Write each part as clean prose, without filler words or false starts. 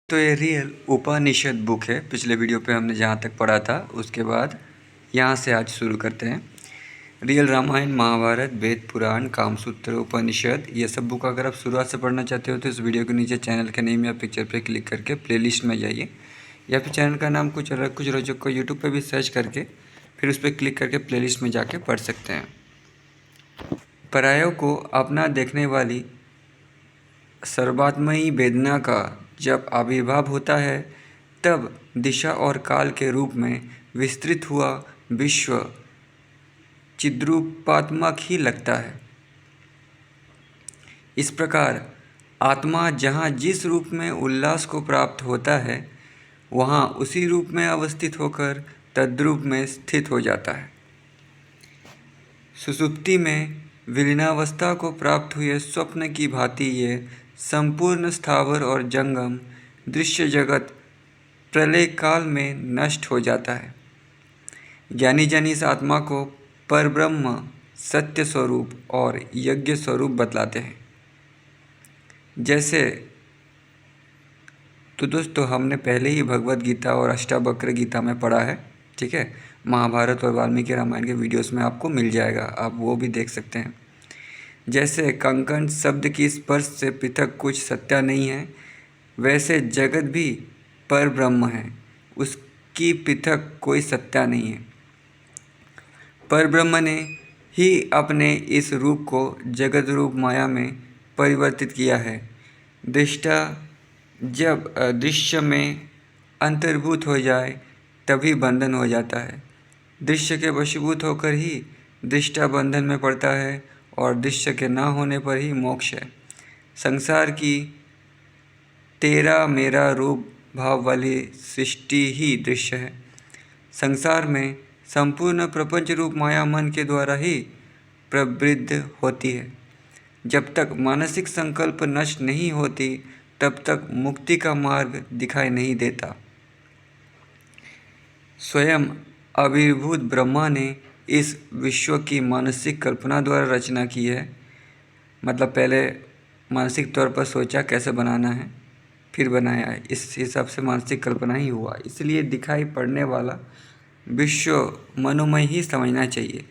तो ये रियल उपनिषद बुक है। पिछले वीडियो पे हमने जहाँ तक पढ़ा था उसके बाद यहाँ से आज शुरू करते हैं। रियल रामायण, महाभारत, वेद पुराण, कामसूत्र, उपनिषद, ये सब बुक अगर आप शुरुआत से पढ़ना चाहते हो तो इस वीडियो के नीचे चैनल के नेम या पिक्चर पे क्लिक करके प्लेलिस्ट में जाइए, या फिर चैनल का नाम कुछ अलग कुछ रोचक को यूट्यूब पर भी सर्च करके फिर उस पर क्लिक करके प्लेलिस्ट में जाके पढ़ सकते हैं। परायों को अपना देखने वाली सर्वात्मयी वेदना का जब आविर्भाव होता है तब दिशा और काल के रूप में विस्तृत हुआ विश्व चिद्रूपात्मक ही लगता है। इस प्रकार आत्मा जहाँ जिस रूप में उल्लास को प्राप्त होता है वहाँ उसी रूप में अवस्थित होकर तद्रूप में स्थित हो जाता है। सुषुप्ति में विलीनावस्था को प्राप्त हुए स्वप्न की भांति ये संपूर्ण स्थावर और जंगम दृश्य जगत प्रलय काल में नष्ट हो जाता है। ज्ञानी जन इस आत्मा को परब्रह्म, सत्य स्वरूप और यज्ञ स्वरूप बतलाते हैं। जैसे तो दोस्तों हमने पहले ही भगवत गीता और अष्टावक्र गीता में पढ़ा है, ठीक है। महाभारत और वाल्मीकि रामायण के वीडियोस में आपको मिल जाएगा, आप वो भी देख सकते हैं। जैसे कंकण शब्द की स्पर्श से पृथक कुछ सत्ता नहीं है, वैसे जगत भी पर ब्रह्म है, उसकी पृथक कोई सत्ता नहीं है। पर ब्रह्म ने ही अपने इस रूप को जगत रूप माया में परिवर्तित किया है। दृष्टा जब दृश्य में अंतर्भूत हो जाए तभी बंधन हो जाता है। दृश्य के वशीभूत होकर ही दृष्टा बंधन में पड़ता है और दृश्य के ना होने पर ही मोक्ष है। संसार की तेरा मेरा रूप भाव वाली सृष्टि ही दृश्य है। संसार में संपूर्ण प्रपंच रूप माया मन के द्वारा ही प्रवृद्ध होती है। जब तक मानसिक संकल्प नष्ट नहीं होती तब तक मुक्ति का मार्ग दिखाई नहीं देता। स्वयं आविर्भूत ब्रह्मा ने इस विश्व की मानसिक कल्पना द्वारा रचना की है। मतलब पहले मानसिक तौर पर सोचा कैसे बनाना है, फिर बनाया है। इस हिसाब से मानसिक कल्पना ही हुआ, इसलिए दिखाई पड़ने वाला विश्व मनोमय ही समझना चाहिए।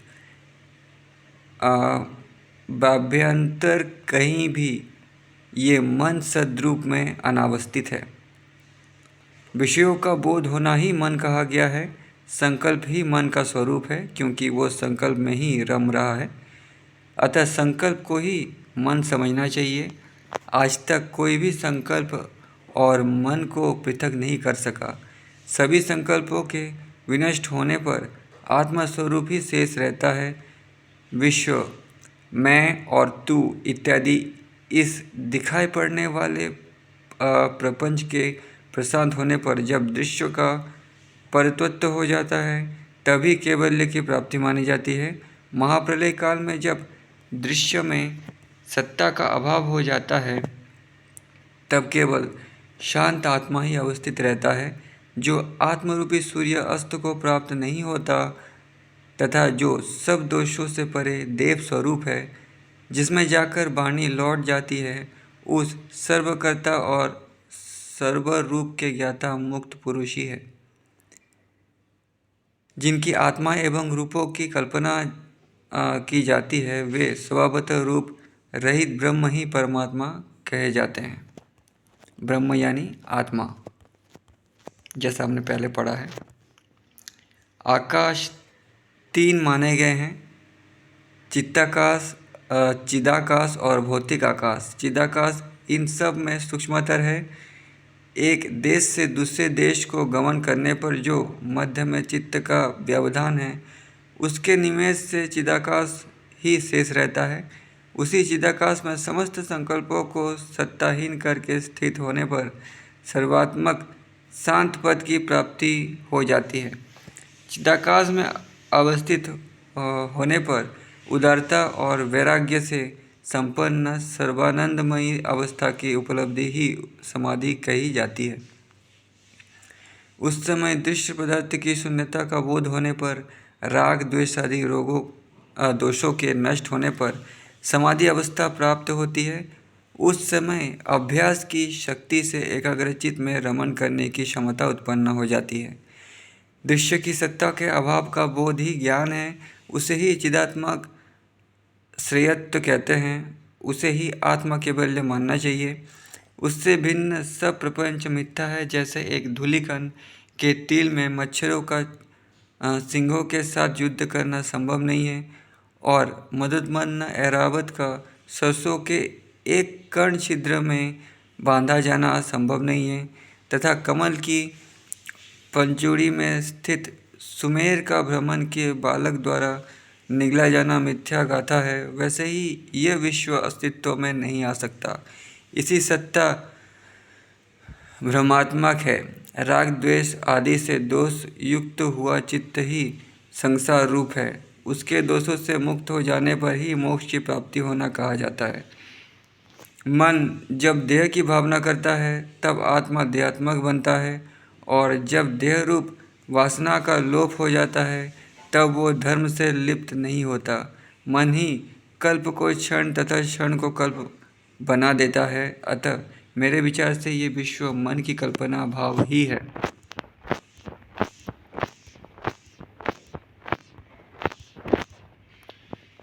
बाभ्यंतर कहीं भी ये मन सद्रूप में अनावस्थित है। विषयों का बोध होना ही मन कहा गया है। संकल्प ही मन का स्वरूप है, क्योंकि वो संकल्प में ही रम रहा है। अतः संकल्प को ही मन समझना चाहिए। आज तक कोई भी संकल्प और मन को पृथक नहीं कर सका। सभी संकल्पों के विनष्ट होने पर आत्मा स्वरूप ही शेष रहता है। विश्व, मैं और तू इत्यादि इस दिखाई पड़ने वाले प्रपंच के प्रशांत होने पर जब दृश्य का परतत्व हो जाता है तभी कैवल्य की प्राप्ति मानी जाती है। महाप्रलय काल में जब दृश्य में सत्ता का अभाव हो जाता है तब केवल शांत आत्मा ही अवस्थित रहता है, जो आत्मरूपी सूर्य अस्त को प्राप्त नहीं होता तथा जो सब दोषों से परे देव स्वरूप है, जिसमें जाकर वाणी लौट जाती है। उस सर्वकर्ता और सर्वरूप के ज्ञाता मुक्त पुरुष ही है। जिनकी आत्मा एवं रूपों की कल्पना की जाती है वे स्वभावतः रूप रहित ब्रह्म ही परमात्मा कहे जाते हैं। ब्रह्म यानी आत्मा, जैसा हमने पहले पढ़ा है। आकाश तीन माने गए हैं, चित्ताकाश, चिदाकाश और भौतिक आकाश। चिदाकाश इन सब में सूक्ष्मतर है। एक देश से दूसरे देश को गमन करने पर जो मध्य में चित्त का व्यवधान है उसके निमेष से चिदाकाश ही शेष रहता है। उसी चिदाकाश में समस्त संकल्पों को सत्ताहीन करके स्थित होने पर सर्वात्मक शांत पद की प्राप्ति हो जाती है। चिदाकाश में अवस्थित होने पर उदारता और वैराग्य से संपन्न सर्वानंदमयी अवस्था की उपलब्धि ही समाधि कही जाती है। उस समय दृश्य पदार्थ की शून्यता का बोध होने पर, राग द्वेष आदि दोषों के नष्ट होने पर समाधि अवस्था प्राप्त होती है। उस समय अभ्यास की शक्ति से एकाग्रचित्त में रमण करने की क्षमता उत्पन्न हो जाती है। दृश्य की सत्ता के अभाव का बोध ही ज्ञान है, उसे ही चिदात्मक श्रेयत्व कहते हैं, उसे ही आत्मा केवल्य मानना चाहिए। उससे भिन्न सब प्रपंच मिथ्या है। जैसे एक धूलिकण के तिल में मच्छरों का सिंहों के साथ युद्ध करना संभव नहीं है, और मदोन्मत्त ऐरावत का सरसों के एक कर्ण छिद्र में बांधा जाना असंभव नहीं है, तथा कमल की पंजोड़ी में स्थित सुमेर का भ्रमण के बालक द्वारा निगला जाना मिथ्या गाथा है। वैसे ही यह विश्व अस्तित्व में नहीं आ सकता। इसी सत्ता भ्रमात्मक है। राग द्वेष आदि से दोष युक्त हुआ चित्त ही संसार रूप है। उसके दोषों से मुक्त हो जाने पर ही मोक्ष की प्राप्ति होना कहा जाता है। मन जब देह की भावना करता है तब आत्मा देहात्मक बनता है, और जब देह रूप वासना का लोप हो जाता है तब वो धर्म से लिप्त नहीं होता। मन ही कल्प को क्षण तथा क्षण को कल्प बना देता है। अतः मेरे विचार से ये विश्व मन की कल्पना भाव ही है।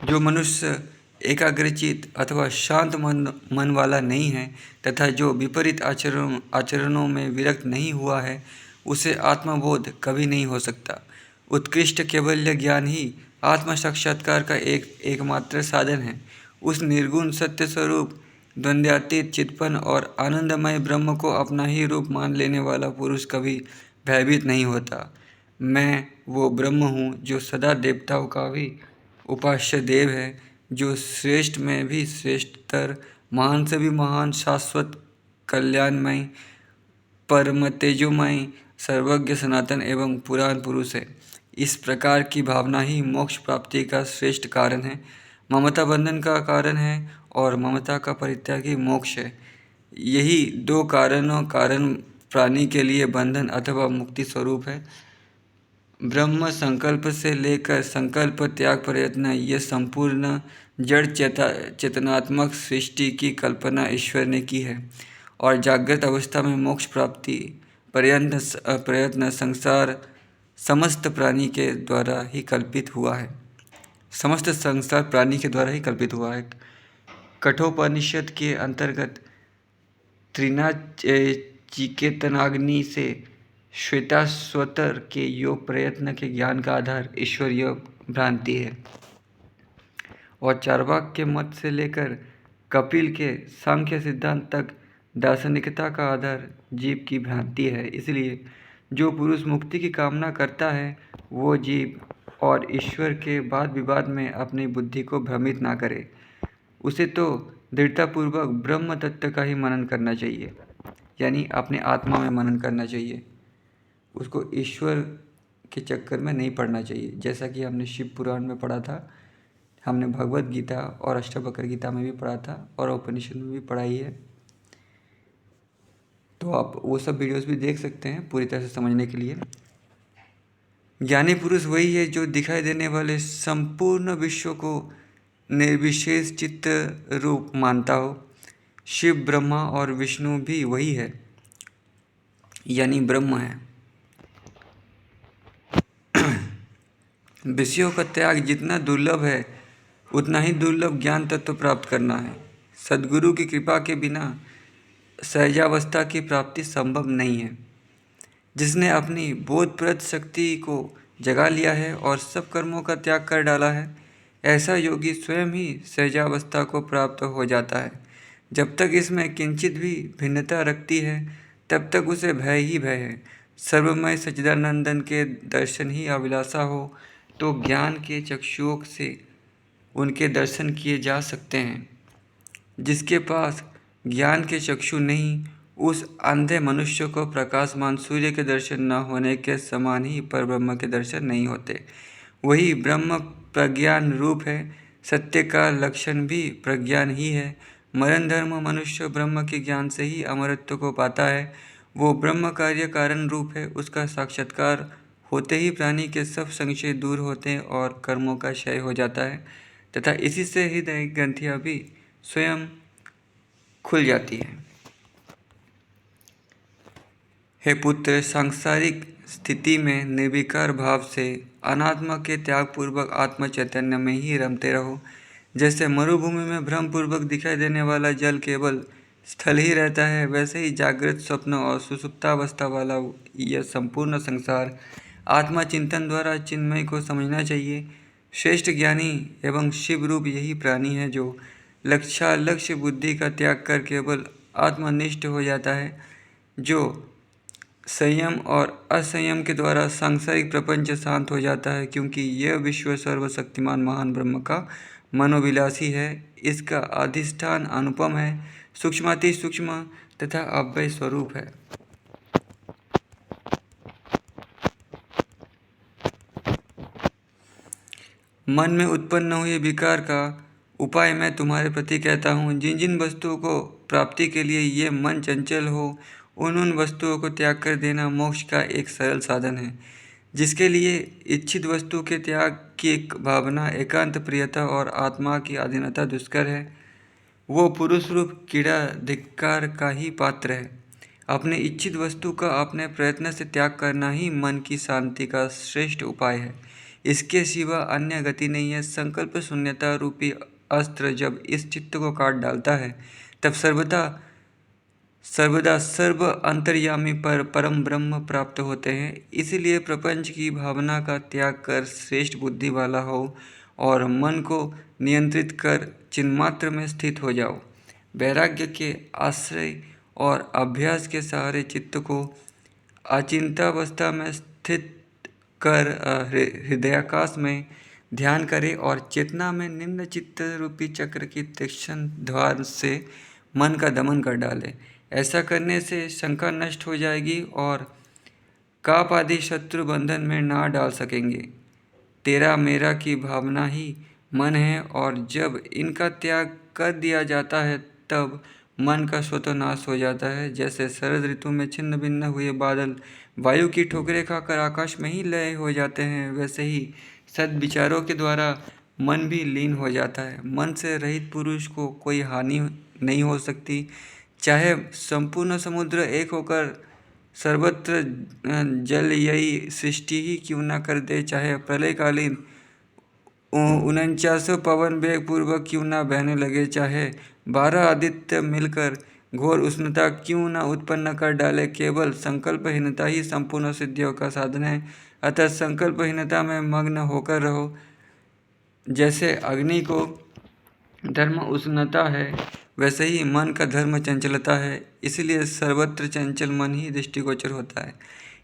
जो मनुष्य एकाग्रचित अथवा शांत मन वाला नहीं है तथा जो विपरीत आचरणों में विरक्त नहीं हुआ है, उसे आत्मबोध कभी नहीं हो सकता। उत्कृष्ट केवल्य ज्ञान ही आत्म साक्षात्कार का एकमात्र साधन है। उस निर्गुण सत्य स्वरूप द्वंद्वातीत चितपन और आनंदमय ब्रह्म को अपना ही रूप मान लेने वाला पुरुष कभी भयभीत नहीं होता। मैं वो ब्रह्म हूँ जो सदा देवताओं का भी उपास्य देव है, जो श्रेष्ठ में भी श्रेष्ठतर, महान से भी महान, शाश्वत, कल्याणमय, परम तेजोमय, सर्वज्ञ, सनातन एवं पुराण पुरुष है। इस प्रकार की भावना ही मोक्ष प्राप्ति का श्रेष्ठ कारण है। ममता बंधन का कारण है और ममता का परित्याग ही मोक्ष है। यही दो कारण प्राणी के लिए बंधन अथवा मुक्ति स्वरूप है। ब्रह्म संकल्प से लेकर संकल्प त्याग प्रयत्न, ये संपूर्ण जड़ चेतनात्मक सृष्टि की कल्पना ईश्वर ने की है, और जागृत अवस्था में मोक्ष प्राप्ति प्रयत्न संसार समस्त प्राणी के द्वारा ही कल्पित हुआ है। समस्त संसार प्राणी के द्वारा ही कल्पित हुआ है। कठोपनिषद के अंतर्गत त्रिनाचिकेतनाग्नि से श्वेताश्वतर के योग प्रयत्न के ज्ञान का आधार ईश्वरीय भ्रांति है, और चार्वाक के मत से लेकर कपिल के सांख्य सिद्धांत तक दार्शनिकता का आधार जीव की भ्रांति है। इसलिए जो पुरुष मुक्ति की कामना करता है वो जीव और ईश्वर के वाद विवाद में अपनी बुद्धि को भ्रमित ना करे। उसे तो दृढ़तापूर्वक ब्रह्म तत्व का ही मनन करना चाहिए, यानी अपने आत्मा में मनन करना चाहिए। उसको ईश्वर के चक्कर में नहीं पड़ना चाहिए। जैसा कि हमने शिव पुराण में पढ़ा था, हमने भगवत गीता और अष्टवक्र गीता में भी पढ़ा था, और उपनिषद में भी पढ़ाई है। तो आप वो सब वीडियोस भी देख सकते हैं पूरी तरह से समझने के लिए। ज्ञानी पुरुष वही है जो दिखाई देने वाले संपूर्ण विश्व को निर्विशेष चित्त रूप मानता हो। शिव, ब्रह्मा और विष्णु भी वही है, यानी ब्रह्म है। विषयों का त्याग जितना दुर्लभ है उतना ही दुर्लभ ज्ञान तत्व प्राप्त करना है। सद्गुरु की कृपा के बिना सहजावस्था की प्राप्ति संभव नहीं है। जिसने अपनी बोधप्रद शक्ति को जगा लिया है और सब कर्मों का त्याग कर डाला है, ऐसा योगी स्वयं ही सहजावस्था को प्राप्त हो जाता है। जब तक इसमें किंचित भी भिन्नता रखती है तब तक उसे भय ही भय है। सर्वमय सच्चिदानंदन के दर्शन ही अभिलाषा हो तो ज्ञान के चक्षुओं से उनके दर्शन किए जा सकते हैं। जिसके पास ज्ञान के चक्षु नहीं, उस अंधे मनुष्य को प्रकाशमान सूर्य के दर्शन न होने के समान ही परब्रह्म के दर्शन नहीं होते। वही ब्रह्म प्रज्ञान रूप है। सत्य का लक्षण भी प्रज्ञान ही है। मरण धर्म मनुष्य ब्रह्म के ज्ञान से ही अमरत्व को पाता है। वो ब्रह्म कार्य कारण रूप है। उसका साक्षात्कार होते ही प्राणी के सब संशय दूर होते हैं और कर्मों का क्षय हो जाता है, तथा इसी से हृदय ग्रंथियाँ भी स्वयं खुल जाती है। हे पुत्र, सांसारिक स्थिति में निर्विकार भाव से अनात्मा के त्यागपूर्वक आत्म चैतन्य में ही रमते रहो। जैसे मरुभूमि में भ्रमपूर्वक दिखाई देने वाला जल केवल स्थल ही रहता है, वैसे ही जागृत, स्वप्न और सुसुप्तावस्था वाला यह संपूर्ण संसार आत्मा चिंतन द्वारा चिन्मय को समझना चाहिए। श्रेष्ठ ज्ञानी एवं शिव रूप यही प्राणी है जो लक्ष्य बुद्धि का त्याग कर केवल आत्मनिष्ठ हो जाता है, जो संयम और असंयम के द्वारा सांसारिक प्रपंच शांत हो जाता है, क्योंकि यह विश्व सर्वशक्तिमान महान ब्रह्म का मनोविलासी है। इसका अधिष्ठान अनुपम है, सूक्ष्माति सूक्ष्म तथा अव्यय स्वरूप है। मन में उत्पन्न हुए विकार का उपाय मैं तुम्हारे प्रति कहता हूँ। जिन जिन वस्तुओं को प्राप्ति के लिए ये मन चंचल हो, उन वस्तुओं को त्याग कर देना मोक्ष का एक सरल साधन है। जिसके लिए इच्छित वस्तु के त्याग की भावना, एकांत प्रियता और आत्मा की अधीनता दुष्कर है, वो पुरुष रूप कीड़ा धिक्कार का ही पात्र है। अपने इच्छित वस्तु का अपने प्रयत्न से त्याग करना ही मन की शांति का श्रेष्ठ उपाय है। इसके सिवा अन्य गति नहीं है। संकल्प शून्यता रूपी अस्त्र जब इस चित्त को काट डालता है, तब सर्वदा सर्व अंतर्यामी पर परम ब्रह्म प्राप्त होते हैं। इसलिए प्रपंच की भावना का त्याग कर श्रेष्ठ बुद्धि वाला हो और मन को नियंत्रित कर चिन्मात्र में स्थित हो जाओ। वैराग्य के आश्रय और अभ्यास के सहारे चित्त को अचिंतावस्था में स्थित कर हृदयाकाश में ध्यान करें और चेतना में निम्न चित्त रूपी चक्र की तीक्ष्ण द्वार से मन का दमन कर डाले। ऐसा करने से शंका नष्ट हो जाएगी और काप आदि शत्रु बंधन में ना डाल सकेंगे। तेरा मेरा की भावना ही मन है और जब इनका त्याग कर दिया जाता है तब मन का स्वतः नाश हो जाता है। जैसे शरद ऋतु में छिन्न भिन्न हुए बादल वायु की ठोकरें खाकर आकाश में ही लय हो जाते हैं, वैसे ही सद्विचारों के द्वारा मन भी लीन हो जाता है। मन से रहित पुरुष को कोई हानि नहीं हो सकती। चाहे संपूर्ण समुद्र एक होकर सर्वत्र जलयी सृष्टि ही क्यों न कर दे, चाहे प्रलयकालीन 49 पवन वेग पूर्वक क्यों न बहने लगे, चाहे 12 आदित्य मिलकर घोर उष्णता क्यों न उत्पन्न कर डाले, केवल संकल्पहीनता ही संपूर्ण सिद्धियों का साधन है। अतः संकल्पहीनता में मग्न होकर रहो। जैसे अग्नि को धर्म उष्णता है, वैसे ही मन का धर्म चंचलता है। इसलिए सर्वत्र चंचल मन ही दृष्टिगोचर होता है।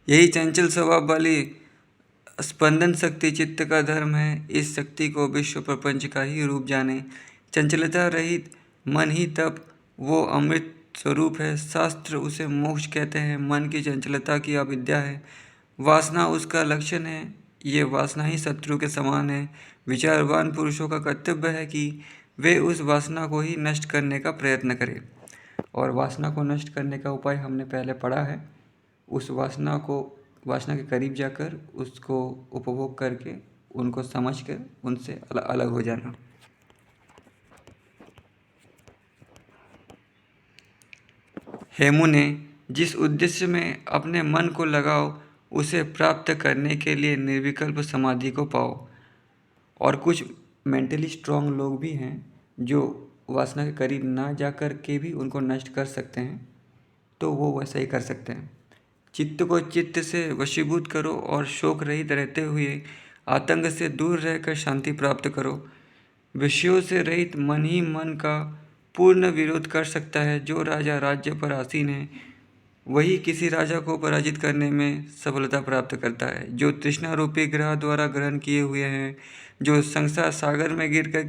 यही चंचल स्वभाव वाली स्पंदन शक्ति चित्त का धर्म है। इस शक्ति को विश्व प्रपंच का ही रूप जाने। चंचलता रहित मन ही तब वो अमृत स्वरूप है। शास्त्र उसे मोक्ष कहते हैं। मन की चंचलता की अविद्या है, वासना उसका लक्षण है। ये वासना ही शत्रु के समान है। विचारवान पुरुषों का कर्तव्य है कि वे उस वासना को ही नष्ट करने का प्रयत्न करें। और वासना को नष्ट करने का उपाय हमने पहले पढ़ा है। उस वासना के करीब जाकर उसको उपभोग करके, उनको समझकर उनसे अलग हो जाना। हेमू ने जिस उद्देश्य में अपने मन को लगाओ, उसे प्राप्त करने के लिए निर्विकल्प समाधि को पाओ। और कुछ मेंटली स्ट्रांग लोग भी हैं जो वासना के करीब ना जाकर के भी उनको नष्ट कर सकते हैं, तो वो वैसा ही कर सकते हैं। चित्त को चित्त से वशीभूत करो और शोक रहित रहते हुए आतंक से दूर रहकर शांति प्राप्त करो। विषयों से रहित मन ही मन का पूर्ण विरोध कर सकता है। जो राजा राज्य पर आसीन है, वही किसी राजा को पराजित करने में सफलता प्राप्त करता है। जो तृष्णा रूपी ग्रह द्वारा ग्रहण किए हुए हैं, जो संसार सागर में गिरकर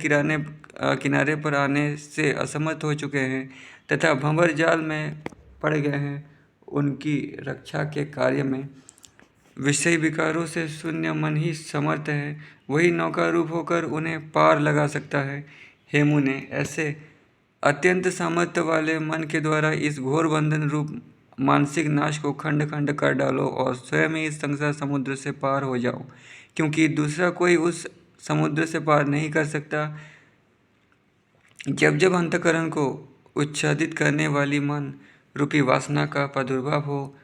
किनारे पर आने से असमर्थ हो चुके हैं तथा भंवर जाल में पड़ गए हैं, उनकी रक्षा के कार्य में विषय विकारों से शून्य मन ही समर्थ है। वही नौका रूप होकर उन्हें पार लगा सकता है। हेमू ने ऐसे अत्यंत सामर्थ्य वाले मन के द्वारा इस घोर बंधन रूप मानसिक नाश को खंड खंड कर डालो और स्वयं ही इस संसार समुद्र से पार हो जाओ, क्योंकि दूसरा कोई उस समुद्र से पार नहीं कर सकता। जब जब अंतःकरण को उच्छादित करने वाली मन रूपी वासना का प्रादुर्भाव हो,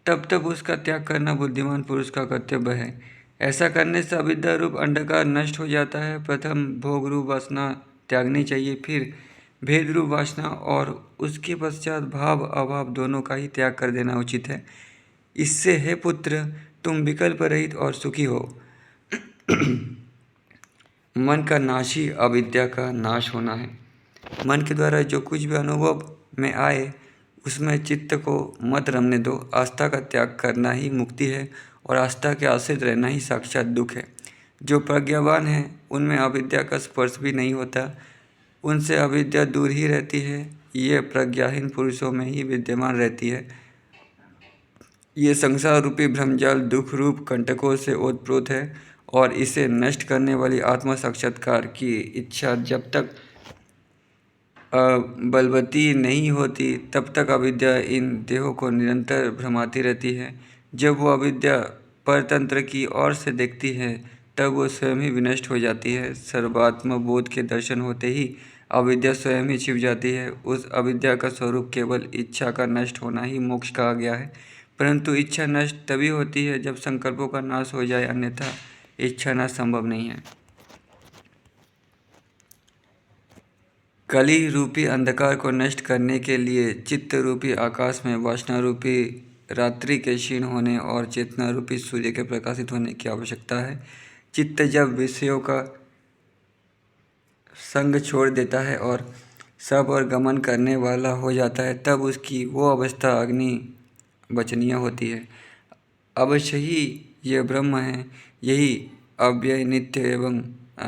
तब तब उसका त्याग करना बुद्धिमान पुरुष का कर्तव्य है। ऐसा करने से अविद्या रूप अंधकार नष्ट हो जाता है। प्रथम भोग रूप वासना त्यागनी चाहिए, फिर भेद रूप वासना और उसके पश्चात भाव अभाव दोनों का ही त्याग कर देना उचित है। इससे हे पुत्र, तुम विकल्प रहित और सुखी हो। मन का नाश ही अविद्या का नाश होना है। मन के द्वारा जो कुछ भी अनुभव में आए उसमें चित्त को मत रमने दो। आस्था का त्याग करना ही मुक्ति है और आस्था के आश्रित रहना ही साक्षात दुख है। जो प्रज्ञावान है उनमें अविद्या का स्पर्श भी नहीं होता, उनसे अविद्या दूर ही रहती है। ये प्रज्ञाहीन पुरुषों में ही विद्यमान रहती है। ये संसार रूपी भ्रमजाल दुख रूप कंटकों से ओतप्रोत है और इसे नष्ट करने वाली आत्म साक्षात्कार की इच्छा जब तक बलवती नहीं होती तब तक अविद्या इन देहों को निरंतर भ्रमाती रहती है। जब वो अविद्या परतंत्र की ओर से देखती है तब वो स्वयं ही विनष्ट हो जाती है। सर्वात्म बोध के दर्शन होते ही अविद्या स्वयं ही छिप जाती है। उस अविद्या का स्वरूप केवल इच्छा का नष्ट होना ही मोक्ष कहा गया है। परंतु इच्छा नष्ट तभी होती है जब संकल्पों का नाश हो जाए, अन्यथा इच्छा नाश संभव नहीं है। कली रूपी अंधकार को नष्ट करने के लिए चित्त रूपी आकाश में वासना रूपी रात्रि के क्षीण होने और चेतना रूपी सूर्य के प्रकाशित होने की आवश्यकता है। चित्त जब विषयों का संग छोड़ देता है और सब और गमन करने वाला हो जाता है तब उसकी वो अवस्था अग्नि वचनीय होती है। अवश्य ही यह ब्रह्म है, यही अव्यय नित्य एवं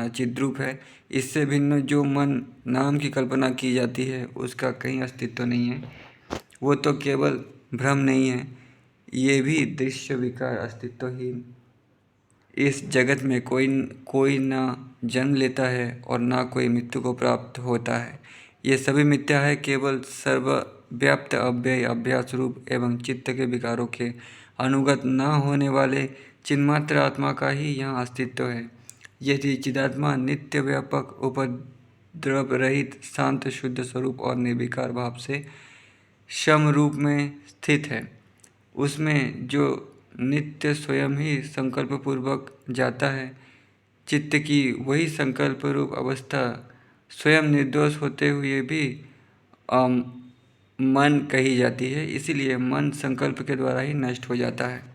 चिद्रूप है। इससे भिन्न जो मन नाम की कल्पना की जाती है उसका कहीं अस्तित्व नहीं है। वो तो केवल भ्रम नहीं है, ये भी दृश्य विकार अस्तित्वहीन। इस जगत में कोई ना जन्म लेता है और ना कोई मृत्यु को प्राप्त होता है। ये सभी मिथ्या है, केवल सर्वव्याप्त अव्यय अभ्यास रूप एवं चित्त के विकारों के अनुगत न होने वाले चिन्मात्र आत्मा का ही यहाँ अस्तित्व है। यदि चिदात्मा नित्य व्यापक उपद्रव रहित शांत शुद्ध स्वरूप और निर्विकार भाव से शम रूप में स्थित है, उसमें जो नित्य स्वयं ही संकल्प पूर्वक जाता है, चित्त की वही संकल्प रूप अवस्था स्वयं निर्दोष होते हुए भी मन कही जाती है। इसीलिए मन संकल्प के द्वारा ही नष्ट हो जाता है।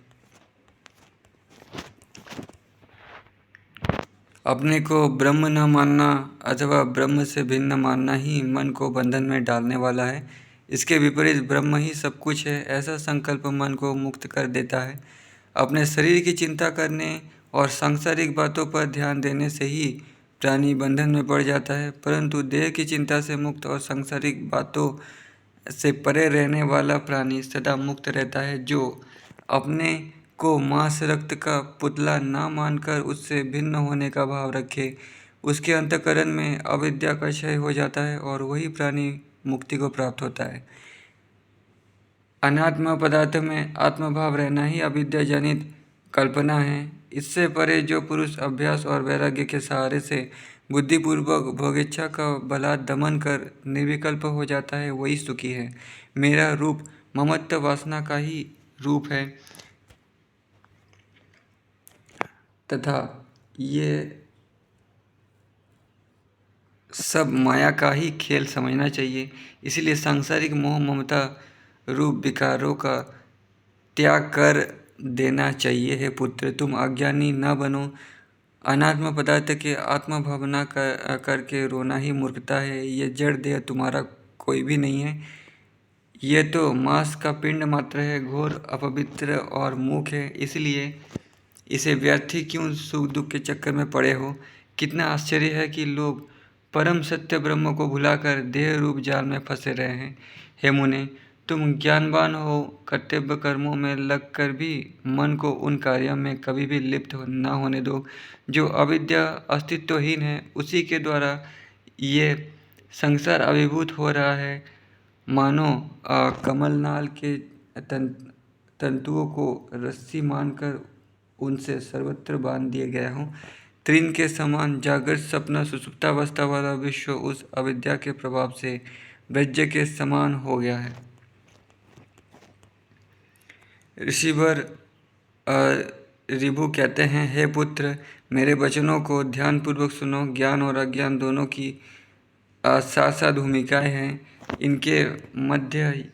अपने को ब्रह्म न मानना अथवा ब्रह्म से भिन्न मानना ही मन को बंधन में डालने वाला है। इसके विपरीत ब्रह्म ही सब कुछ है, ऐसा संकल्प मन को मुक्त कर देता है। अपने शरीर की चिंता करने और सांसारिक बातों पर ध्यान देने से ही प्राणी बंधन में पड़ जाता है, परंतु देह की चिंता से मुक्त और सांसारिक बातों से परे रहने वाला प्राणी सदा मुक्त रहता है। जो अपने को मांस रक्त का पुतला ना मानकर उससे भिन्न होने का भाव रखे, उसके अंतःकरण में अविद्या का क्षय हो जाता है और वही प्राणी मुक्ति को प्राप्त होता है। अनात्मा पदार्थ में आत्मभाव रहना ही अविद्या जनित कल्पना है। इससे परे जो पुरुष अभ्यास और वैराग्य के सहारे से बुद्धिपूर्वक भोगेच्छा का बलात् दमन कर निर्विकल्प हो जाता है, वही सुखी है। मेरा रूप ममत्व वासना का ही रूप है तथा ये सब माया का ही खेल समझना चाहिए। इसलिए सांसारिक मोह ममता रूप विकारों का त्याग कर देना चाहिए। हे पुत्र, तुम अज्ञानी न बनो। अनात्म पदार्थ के आत्मभावना करके रोना ही मूर्खता है। ये जड़ देह तुम्हारा कोई भी नहीं है, ये तो मांस का पिंड मात्र है, घोर अपवित्र और मूक है। इसलिए इसे व्यर्थ ही क्यों सुख दुख के चक्कर में पड़े हो। कितना आश्चर्य है कि लोग परम सत्य ब्रह्म को भुलाकर देह रूप जाल में फंसे रहे हैं। हे मुने, तुम ज्ञानवान हो, कर्तव्य कर्मों में लगकर भी मन को उन कार्यों में कभी भी लिप्त न होने दो जो अविद्या अस्तित्वहीन है। उसी के द्वारा ये संसार अभिभूत हो रहा है। मानो कमलनाल के तंतुओं को रस्सी मानकर उनसे सर्वत्र बांध दिए गया हों। तृण के समान जागृत सपना सुषुप्तावस्था वाला विश्व उस अविद्या के प्रभाव से वज्र के समान हो गया है। ऋषिवर ऋभु कहते हैं, हे पुत्र, मेरे वचनों को ध्यानपूर्वक सुनो। ज्ञान और अज्ञान दोनों की साथ साथ भूमिकाएं हैं। इनके मध्य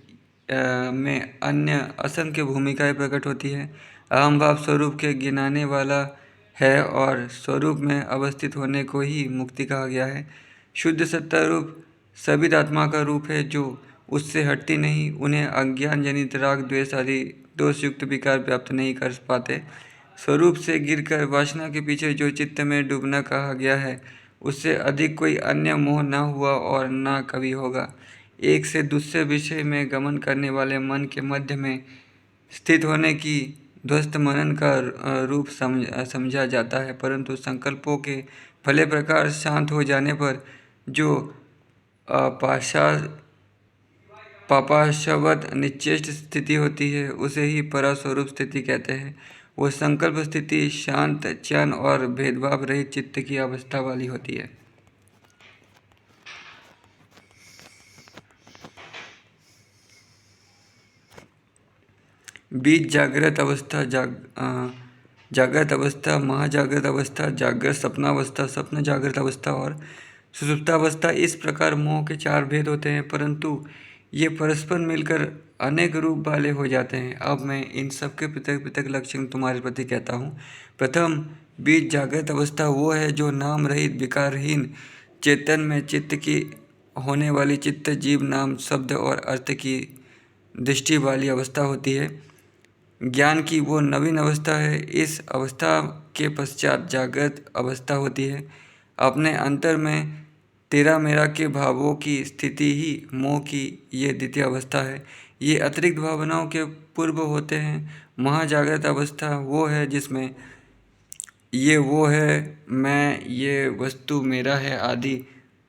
में अन्य असंख्य भूमिकाएं प्रकट होती है। अहम भाव स्वरूप के गिनाने वाला है और स्वरूप में अवस्थित होने को ही मुक्ति कहा गया है। शुद्ध सत्ता रूप सभी आत्मा का रूप है जो उससे हटती नहीं। उन्हें अज्ञान जनित राग द्वेष आदि दोषयुक्त विकार प्राप्त नहीं कर पाते। स्वरूप से गिरकर वासना के पीछे जो चित्त में डूबना कहा गया है, उससे अधिक कोई अन्य मोह न हुआ और न कभी होगा। एक से दूसरे विषय में गमन करने वाले मन के मध्य में स्थित होने की ध्वस्त मनन का रूप समझा जाता है, परंतु संकल्पों के भले प्रकार शांत हो जाने पर जो पापाशवत निश्चेष्ट स्थिति होती है, उसे ही परास्वरूप स्थिति कहते हैं। वो संकल्प स्थिति शांत, चैन और भेदभाव रहित चित्त की अवस्था वाली होती है। बीज जागृत अवस्था, जागृत अवस्था, महाजागृत अवस्था, जागृत सपनावस्था, स्वप्न जागृत अवस्था और सुषुप्तावस्था। इस प्रकार मोह के 4 भेद होते हैं, परंतु ये परस्पर मिलकर अनेक रूप वाले हो जाते हैं। अब मैं इन सब के पृथक पृथक लक्षण तुम्हारे प्रति कहता हूँ। प्रथम, बीज जागृत अवस्था वो है जो नाम रहित विकारहीन चेतन में चित्त की होने वाली चित्त, जीव, नाम, शब्द और अर्थ की दृष्टि वाली अवस्था होती है। ज्ञान की वो नवीन अवस्था है। इस अवस्था के पश्चात जागृत अवस्था होती है। अपने अंतर में तेरा मेरा के भावों की स्थिति ही मोह की ये द्वितीय अवस्था है। ये अतिरिक्त भावनाओं के पूर्व होते हैं। महाजागृत अवस्था वो है जिसमें ये वो है, मैं, ये वस्तु मेरा है आदि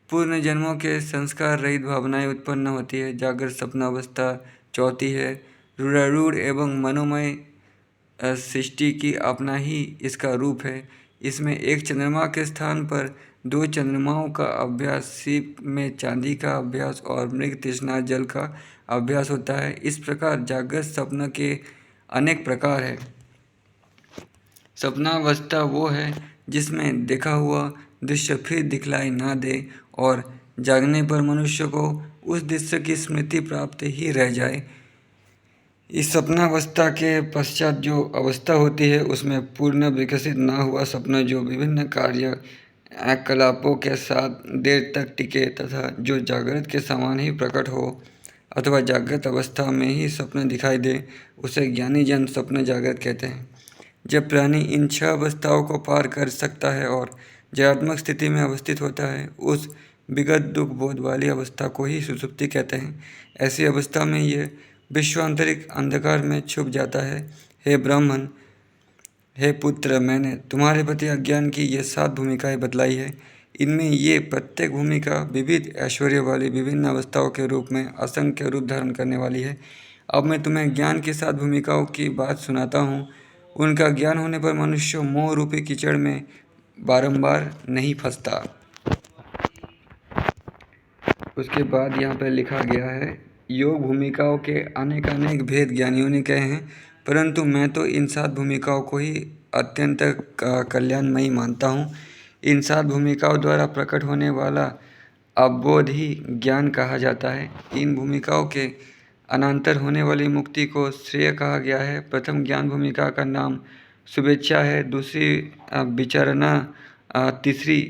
पूर्ण जन्मों के संस्कार रहित भावनाएं उत्पन्न होती है। जागृत सपनावस्था चौथी है। रूढ़ एवं मनोमय सृष्टि की अपना ही इसका रूप है। इसमें एक चंद्रमा के स्थान पर 2 चंद्रमाओं का अभ्यास, सीप में चांदी का अभ्यास और मृग तृष्णा जल का अभ्यास होता है। इस प्रकार जागृत स्वप्न के अनेक प्रकार है। स्वप्नावस्था वो है जिसमें देखा हुआ दृश्य फिर दिखलाई ना दे और जागने पर मनुष्य को उस दृश्य की स्मृति प्राप्त ही रह जाए। इस स्वप्नावस्था के पश्चात जो अवस्था होती है, उसमें पूर्ण विकसित ना हुआ स्वप्न जो विभिन्न कार्यकलापों के साथ देर तक टिके तथा जो जागृत के समान ही प्रकट हो अथवा जागृत अवस्था में ही स्वप्न दिखाई दे, उसे ज्ञानी जन स्वप्न जागृत कहते हैं। जब प्राणी इन 6 अवस्थाओं को पार कर सकता है और जयात्मक स्थिति में अवस्थित होता है, उस विगत दुख बोध वाली अवस्था को ही सुषुप्ति कहते हैं। ऐसी अवस्था में ये विश्वांतरिक अंधकार में छुप जाता है। हे ब्राह्मण, हे पुत्र, मैंने तुम्हारे प्रति अज्ञान की ये 7 भूमिकाएं बतलाई है। इनमें ये प्रत्येक भूमिका विविध ऐश्वर्य वाली विभिन्न अवस्थाओं के रूप में असंख्य रूप धारण करने वाली है। अब मैं तुम्हें ज्ञान की 7 भूमिकाओं की बात सुनाता हूँ। उनका ज्ञान होने पर मनुष्य मोह रूपी कीचड़ में बारंबार नहीं फंसता। उसके बाद यहाँ पर लिखा गया है, योग भूमिकाओं के अनेक भेद ज्ञानियों ने कहे हैं, परंतु मैं तो इन 7 भूमिकाओं को ही अत्यंत कल्याणमयी मानता हूँ। इन 7 भूमिकाओं द्वारा प्रकट होने वाला अवबोध ही ज्ञान कहा जाता है। इन भूमिकाओं के अनंतर होने वाली मुक्ति को श्रेय कहा गया है। प्रथम ज्ञान भूमिका का नाम शुभेच्छा है, दूसरी विचारणा, तीसरी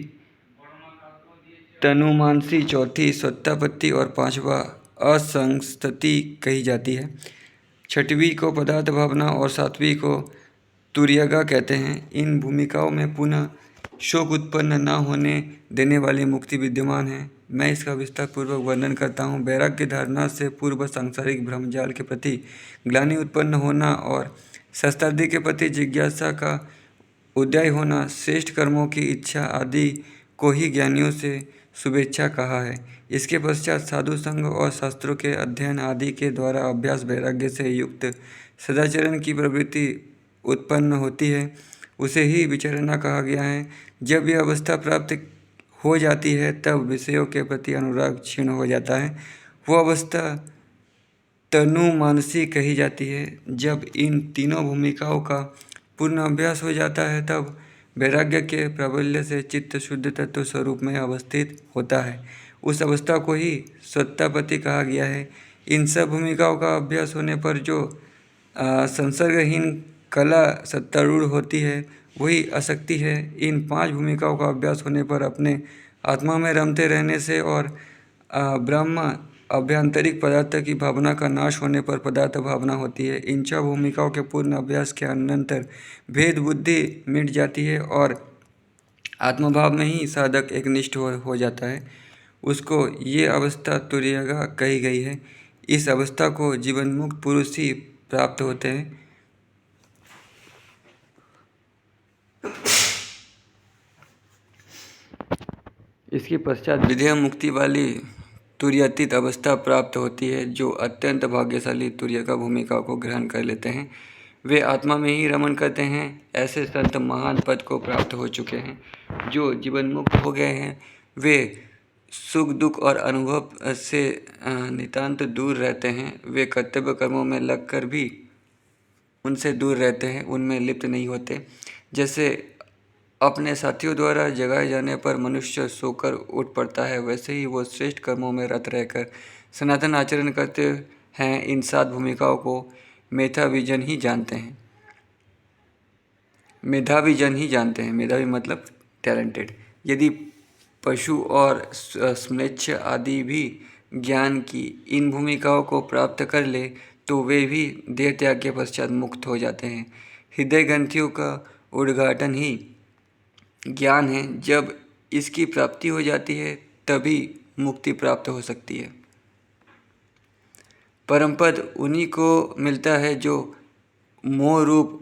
तनुमानसी, चौथी सत्तापत्ति और 5वां असंस्तति कही जाती है। 6वीं को पदार्थ भावना और 7वीं को तुर्यगा कहते हैं। इन भूमिकाओं में पुनः शोक उत्पन्न न होने देने वाली मुक्ति विद्यमान है। मैं इसका विस्तार पूर्वक वर्णन करता हूँ। वैराग्य धारणा से पूर्व सांसारिक भ्रमजाल के प्रति ग्लानि उत्पन्न होना और शस्त्रादि के प्रति जिज्ञासा का उदय होना, श्रेष्ठ कर्मों की इच्छा आदि को ही ज्ञानियों से शुभेच्छा कहा है। इसके पश्चात साधु संग और शास्त्रों के अध्ययन आदि के द्वारा अभ्यास वैराग्य से युक्त सदाचरण की प्रवृत्ति उत्पन्न होती है, उसे ही विचारणा कहा गया है। जब यह अवस्था प्राप्त हो जाती है तब विषयों के प्रति अनुराग क्षीण हो जाता है वो अवस्था तनु मानसी कही जाती है। जब इन तीनों भूमिकाओं का पूर्ण अभ्यास हो जाता है तब वैराग्य के प्राबल्य से चित्त शुद्ध तत्व स्वरूप में अवस्थित होता है। उस अवस्था को ही सत्तापति कहा गया है। इन सब भूमिकाओं का अभ्यास होने पर जो संसर्गहीन कला सत्तारूढ़ होती है वही आसक्ति है। इन 5 भूमिकाओं का अभ्यास होने पर अपने आत्मा में रमते रहने से और ब्रह्म आभ्यंतरिक पदार्थ की भावना का नाश होने पर पदार्थ भावना होती है। इन 6 भूमिकाओं के पूर्ण अभ्यास के अनंतर भेद बुद्धि मिट जाती है और आत्मभाव में ही साधक एकनिष्ठ हो जाता है। उसको ये अवस्था तुर्यगा कही गई है। इस अवस्था को जीवन मुक्त पुरुष ही प्राप्त होते हैं। इसके पश्चात विधेय मुक्ति वाली तुर्यातीत अवस्था प्राप्त होती है। जो अत्यंत भाग्यशाली तुर्यका भूमिका को ग्रहण कर लेते हैं वे आत्मा में ही रमण करते हैं। ऐसे संत महान पद को प्राप्त हो चुके हैं। जो जीवन मुक्त हो गए हैं वे सुख दुख और अनुभव से नितांत दूर रहते हैं। वे कर्तव्य कर्मों में लगकर भी उनसे दूर रहते हैं, उनमें लिप्त नहीं होते। जैसे अपने साथियों द्वारा जगाए जाने पर मनुष्य सोकर उठ पड़ता है, वैसे ही वो श्रेष्ठ कर्मों में रत रहकर सनातन आचरण करते हैं। इन 7 भूमिकाओं को मेधावी जन ही जानते हैं। मेधावी मतलब टैलेंटेड। यदि पशु और स्म्लेच्छ आदि भी ज्ञान की इन भूमिकाओं को प्राप्त कर ले तो वे भी देह त्याग के पश्चात मुक्त हो जाते हैं। हृदय ग्रंथियों का उद्घाटन ही ज्ञान है। जब इसकी प्राप्ति हो जाती है तभी मुक्ति प्राप्त हो सकती है। परमपद उन्हीं को मिलता है जो मोह रूप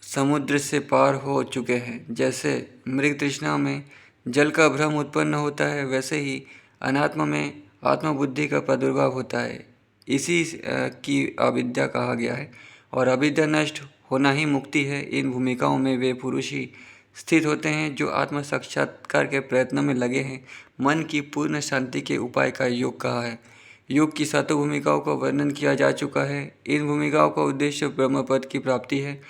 समुद्र से पार हो चुके हैं। जैसे मृग तृष्णा में जल का भ्रम उत्पन्न होता है, वैसे ही अनात्मा में आत्मबुद्धि का प्रादुर्भाव होता है। इसी की अविद्या कहा गया है और अविद्या नष्ट होना ही मुक्ति है। इन भूमिकाओं में वे पुरुष ही स्थित होते हैं जो आत्म साक्षात्कार के प्रयत्न में लगे हैं। मन की पूर्ण शांति के उपाय का योग कहा है। योग की 7 भूमिकाओं का वर्णन किया जा चुका है। इन भूमिकाओं का उद्देश्य ब्रह्मपद की प्राप्ति है।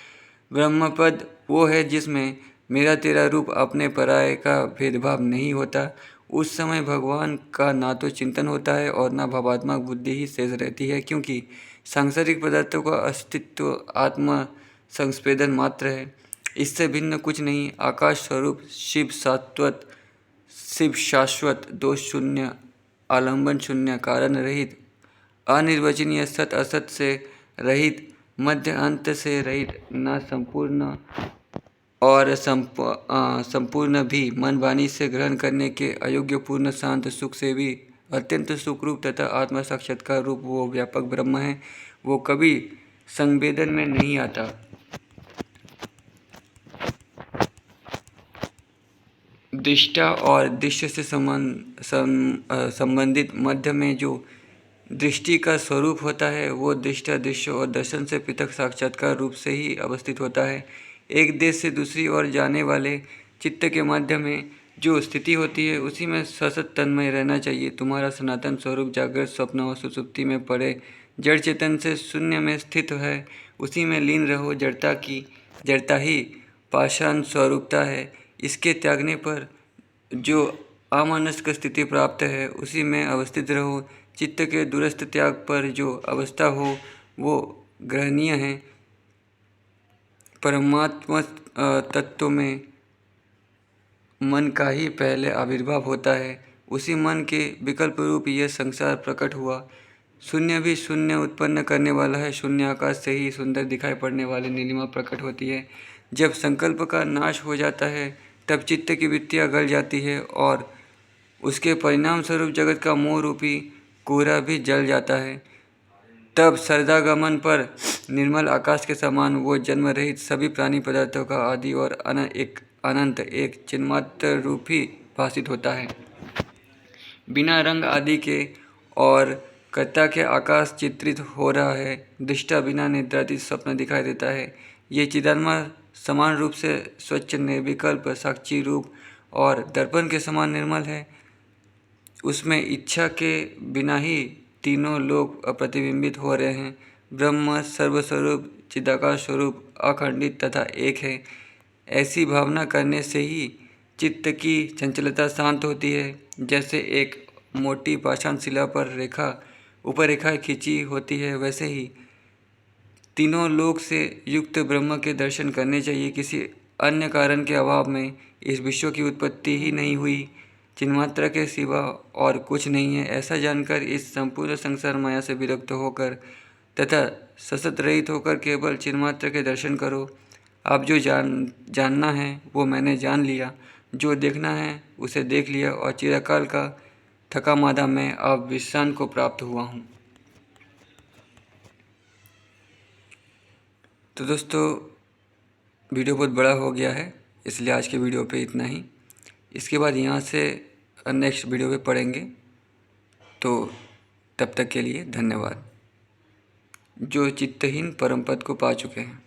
ब्रह्मपद वो है जिसमें मेरा तेरा रूप अपने पराये का भेदभाव नहीं होता। उस समय भगवान का ना तो चिंतन होता है और ना भावात्मक बुद्धि ही शेष रहती है, क्योंकि सांसारिक पदार्थों का अस्तित्व आत्मा संस्पेदन मात्र है, इससे भिन्न कुछ नहीं। आकाश स्वरूप शिव शाश्वत, दोष शून्य, आलंबन शून्य, कारण रहित, अनिर्वचनीय, सत असत से रहित, मध्य अंत से रहित, न संपूर्ण और संपूर्ण भी, मन वाणी से ग्रहण करने के अयोग्य, पूर्ण शांत, सुख से भी अत्यंत सुखरूप तथा आत्मा साक्षात्कार रूप वो व्यापक ब्रह्म है। वो कभी संवेदन में नहीं आता। दृष्टा और दृश्य से संबंधित मध्य में जो दृष्टि का स्वरूप होता है वो दृष्टा दृश्य और दर्शन से पृथक साक्षात्कार रूप से ही अवस्थित होता है। एक देश से दूसरी ओर जाने वाले चित्त के मध्य में जो स्थिति होती है उसी में सतत तन्मय रहना चाहिए। तुम्हारा सनातन स्वरूप जागृत, स्वप्न और सुसुप्ति में पड़े जड़ चेतन से शून्य में स्थित है, उसी में लीन रहो। जड़ता ही पाषाण स्वरूपता है। इसके त्यागने पर जो अमानसिक स्थिति प्राप्त है उसी में अवस्थित रहो। चित्त के दूरस्थ त्याग पर जो अवस्था हो वो ग्रहणीय है। परमात्मा तत्व में मन का ही पहले आविर्भाव होता है, उसी मन के विकल्प रूप यह संसार प्रकट हुआ। शून्य भी शून्य उत्पन्न करने वाला है। शून्य आकाश से ही सुंदर दिखाई पड़ने वाली नीलिमा प्रकट होती है। जब संकल्प का नाश हो जाता है तब चित्त की वृत्तियाँ गल जाती है और उसके परिणाम स्वरूप जगत का मोह रूपी कोहरा भी जल जाता है। तब सरदागमन पर निर्मल आकाश के समान वो जन्म रहित सभी प्राणी पदार्थों का आदि और अनंत एक चिन्मात्र रूप ही भाषित होता है। बिना रंग आदि के और कर्ता के आकाश चित्रित हो रहा है। दृष्टा बिना निद्रातीत स्वप्न दिखाई देता है। ये चिदात्मा समान रूप से स्वच्छ निर्विकल्प साक्षी रूप और दर्पण के समान निर्मल है। उसमें इच्छा के बिना ही तीनों लोग अप्रतिबिंबित हो रहे हैं। ब्रह्म सर्वस्वरूप, चिदाकाश स्वरूप, अखंडित तथा एक है। ऐसी भावना करने से ही चित्त की चंचलता शांत होती है। जैसे एक मोटी पाषाण शिला पर ऊपर रेखा खींची होती है, वैसे ही तीनों लोक से युक्त ब्रह्म के दर्शन करने चाहिए। किसी अन्य कारण के अभाव में इस विश्व की उत्पत्ति ही नहीं हुई, चिन्मात्र के सिवा और कुछ नहीं है। ऐसा जानकर इस संपूर्ण संसार माया से विरक्त होकर तथा ससत रहित होकर केवल चिन्मात्र के दर्शन करो। आप जो जानना है वो मैंने जान लिया, जो देखना है उसे देख लिया, और चिरकाल का थका मादा मैं अब विश्रांति को प्राप्त हुआ हूँ। तो दोस्तों, वीडियो बहुत बड़ा हो गया है, इसलिए आज के वीडियो पे इतना ही। इसके बाद यहाँ से नेक्स्ट वीडियो पे पढ़ेंगे। तो तब तक के लिए धन्यवाद। जो चित्तहीन परम पद को पा चुके हैं।